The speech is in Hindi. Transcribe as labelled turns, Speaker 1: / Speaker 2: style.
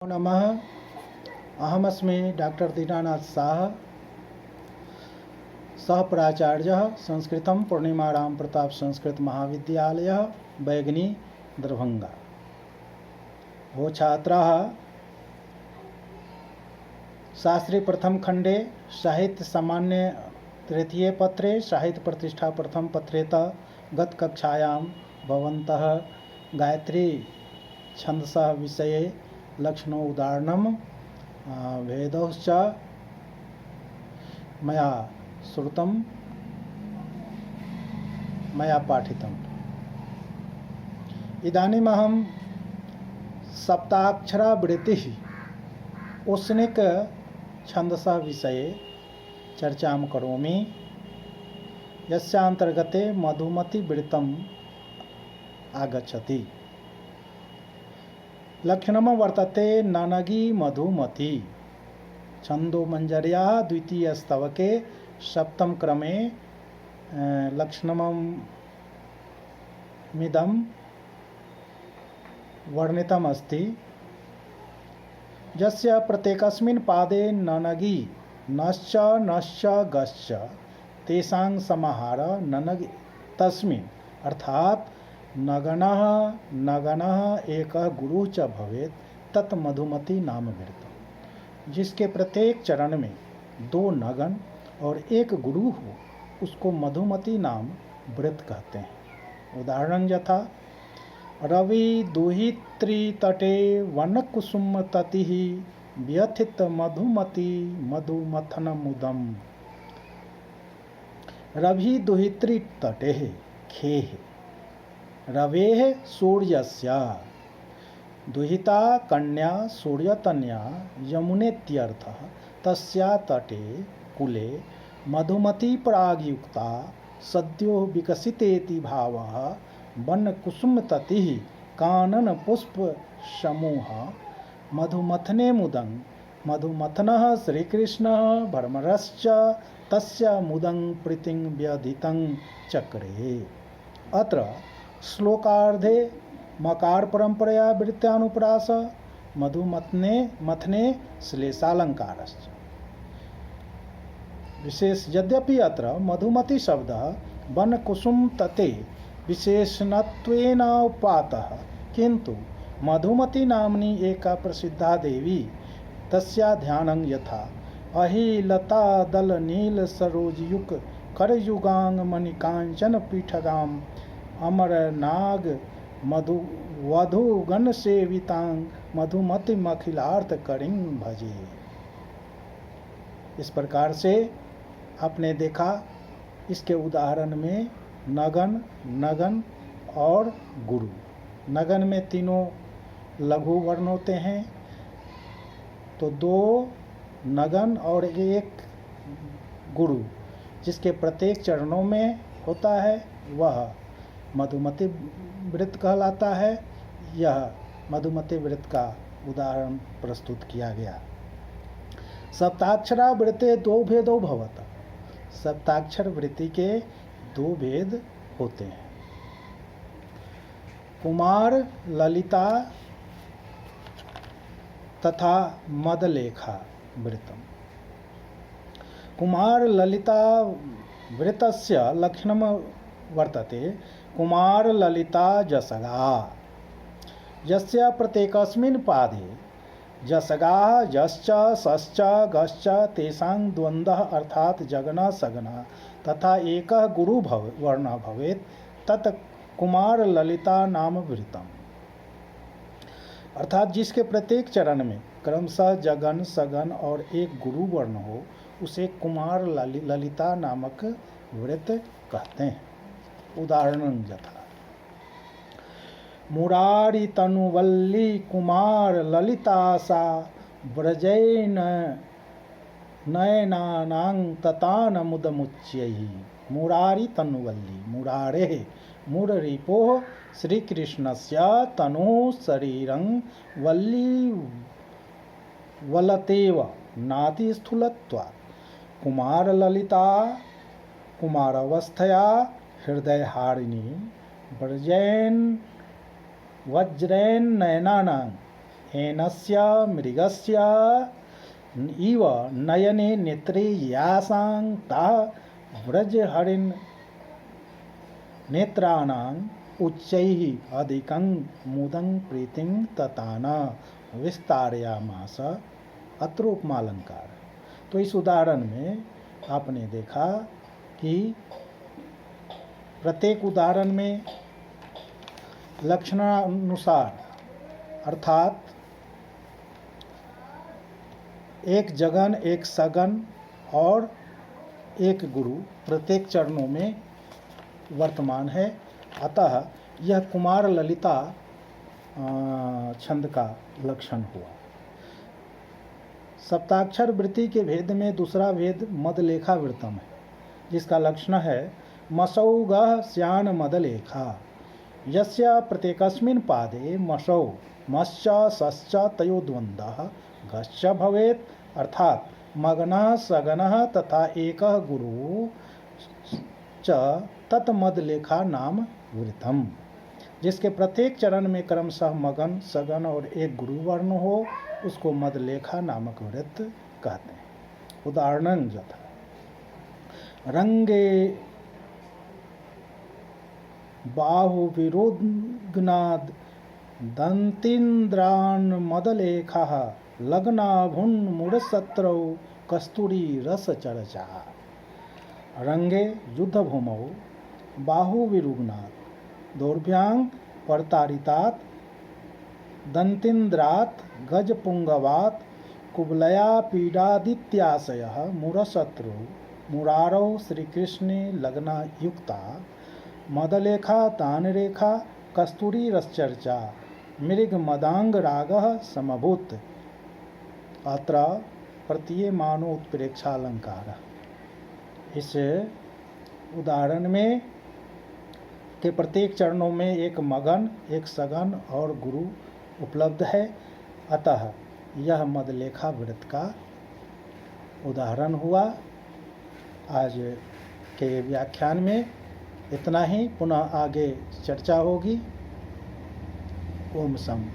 Speaker 1: नमो नमः। अहमस्मि डॉक्टर दीनानाथ साह, सह प्राचार्यः संस्कृतं पूर्णिमाराम प्रताप संस्कृत महाविद्यालयः बैगनी दरभंगा। वो छात्राः शास्त्री प्रथम खंडे साहित्य सामान्य तृतीय पत्रे साहित्य प्रतिष्ठा प्रथम पत्रेतः गत कक्षायां भवन्तः गायत्री छन्दसः विषये लक्षणो उदाहरणं वेदौश्च मया श्रुतं मया पाठितम्। इदानीमहं सप्ताक्षरावृत्तिः औष्णिक छन्दसः विषये चर्चां करोमि। यस्यान्तर्गते मधुमती वृत्तम् आगच्छति। लक्षणं वर्तते ननगी मधुमती। छन्दोमञ्जर्याः द्वितीयस्तवके सप्तम क्रमे लक्षणमिदं वर्णितमस्ति। यस्य प्रत्येकस्मिन् पादे ननगी नश्च नश्च गश्च तेषां समाहार ननगी तस्मिन् अर्थात नगनः नगनः एकः गुरुः च भवेत् तत् मधुमती नाम वृत्तम्। जिसके प्रत्येक चरण में दो नगन और एक गुरु हो उसको मधुमती नाम व्रत कहते हैं। उदाहरण यथा रवि दुहित्री तटे वनकुसुम ततिः व्यथित मधुमती मधुमथन मुदम। रवि दुहित्री तटे खेः रवेः सूर्यस्य दुहिता कन्या सूर्यतन्या यमुनेत्यर्थः। तस्या तटे कुले मधुमती परागयुक्ता सद्यो विकसितेति भावः। वनकुसुमततिः कानन पुष्प समूह मधुमथने मुदं। मधुमथनः श्रीकृष्णः भ्रमरश्च तस्य मुदं प्रीतिं व्यधितं चक्रे। अत्र श्लोकार्धे मकार परंपरया वृत्त्यानुप्रास मधुमथने मथने श्लेषालंकारश्च विशेष। यद्यपि अत्र मधुमती शब्दः वनकुसुम तते विशेषणत्वेन उपातः, किन्तु मधुमती नाम्नी एका प्रसिद्धा देवी तस्या ध्यानं यथा अहिलता दल नील सरोजयुग करयुगांग मणिकांचन पीठगाम अमरनाग मधु वधुगण सेवितांग मधुमती मखिलार्थ करिं भजे। इस प्रकार से आपने देखा इसके उदाहरण में नगन नगन और गुरु। नगन में तीनों लघु वर्ण होते हैं, तो दो नगन और एक गुरु जिसके प्रत्येक चरणों में होता है वह मधुमती व्रत कहलाता है। यह मधुमती व्रत का उदाहरण प्रस्तुत किया गया। सप्ताक्षरा वृत्ते दो भेदो भवत। सप्ताक्षर वृत्ति के दो भेद होते हैं। कुमार ललिता तथा मदलेखा वृत्तम। कुमार ललिता वृत्तस्य लक्षणं वर्तते कुमार ललिता जसगा। यस्य प्रत्येकस्मिन् पादे जसगाः जश्च सश्च गश्च तेषां द्वन्द्वः अर्थात जगनः सगनः तथा एकः गुरु वर्णः भवेत् तत् कुमार ललिता नाम वृत्तम्। अर्थात जिसके प्रत्येक चरण में क्रमशः जगन सगन और एक गुरु वर्ण हो उसे कुमार ललिता नामक व्रत कहते हैं। उदाहरण यथा मुरारी तनुवल्ली कुमार ललिता सा व्रजैन नयनानां ततान मुदमुच्यैः। मुरारी तनुवल्ली मुरारेः मुररिपोः श्रीकृष्णस्य तनुः शरीरं वल्ली वलतेव नाति स्थूलत्वात्। कुमार ललिता कुमारावस्थया हृदयहारिणी व्रजैन वज्रैन नयनानां एनस्य मृगस्य इव नयने नेत्रे यासां ताः व्रजहरिन् नेत्राणां उच्चैः अधिकं मुदं प्रीतिं ततान विस्तारयामास। अत्र उपमालंकार। तो इस उदाहरण में आपने देखा कि प्रत्येक उदाहरण में लक्षणानुसार अर्थात एक जगन, एक सगन और एक गुरु प्रत्येक चरणों में वर्तमान है। अतः यह कुमार ललिता छंद का लक्षण हुआ। सप्ताक्षर वृत्ति के भेद में दूसरा भेद मदलेखा वृत्तम है, जिसका लक्षण है मसौगः स्यान मदलेखा। यस्य प्रत्येकस्मिन् पादे मसौ मश्च सश्च तयो द्वन्द्वः गश्च भवेत्, अर्थात मगनः सगनः तथा एकः गुरु च तत्मदलेखा नाम वृत्तम। जिसके प्रत्येक चरण में क्रमशः मगन, सगन और एक गुरु वर्ण हो, उसको मदलेखा नामक वृत्त कहते हैं। उदाहरण यथा रंगे बाहुविरुग्नाद दंतीन्द्रान मदलेखः लग्नाभुन्मुड़सत्रौ कस्तूरी रस चर्चा। रंगे युद्धभूमौ बाहुविरुग्नात् दौर्भ्यां परतारितात् दंतीन्द्रात् गजपुंगवात् कुबलया पीडादित्याशयः मुरशत्रु मुरारौ श्रीकृष्णे लग्ना युक्ता मदलेखा तानरेखा कस्तूरी रसचर्चा मृग मदांग रागः समभूत। अत्र प्रतीयमानो उत्प्रेक्षालंकार। इस उदाहरण में के प्रत्येक चरणों में एक मगन, एक सगन और गुरु उपलब्ध है। अतः यह मदलेखा वृत्त का उदाहरण हुआ। आज के व्याख्यान में इतना ही, पुनः आगे चर्चा होगी। ओम सम।